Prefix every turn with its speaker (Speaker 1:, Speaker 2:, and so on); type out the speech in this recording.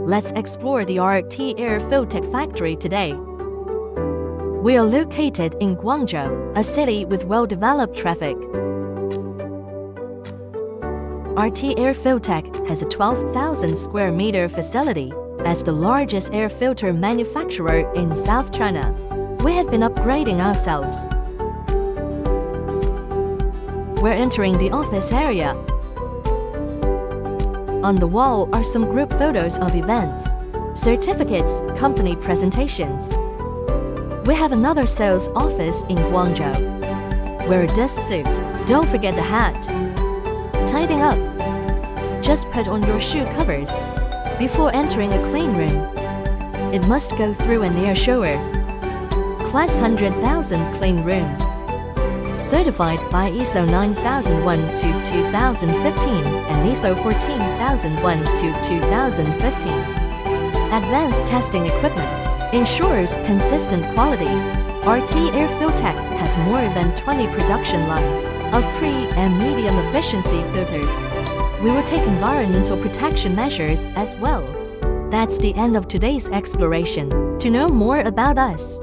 Speaker 1: Let's explore the RT Air Filtech factory today. We are located in Guangzhou, a city with well-developed traffic. RT Air Filtech has a 12,000 square meter facility as the largest air filter manufacturer in South China. We have been upgrading ourselves. We're entering the office area. On the wall are some group photos of events, certificates, company presentations. We have another sales office in Guangzhou. Wear a desk suit. Don't forget the hat. Tidying up. Just put on your shoe covers. Before entering a clean room, it must go through an air shower. Class 100,000 clean room. Certified by ISO 9001-2015 and ISO 14001-2015. Advanced testing equipment ensures consistent quality. RT Air Filtech has more than 20 production lines of pre- and medium efficiency filters. We will take environmental protection measures as well. That's the end of today's exploration. To know more about us,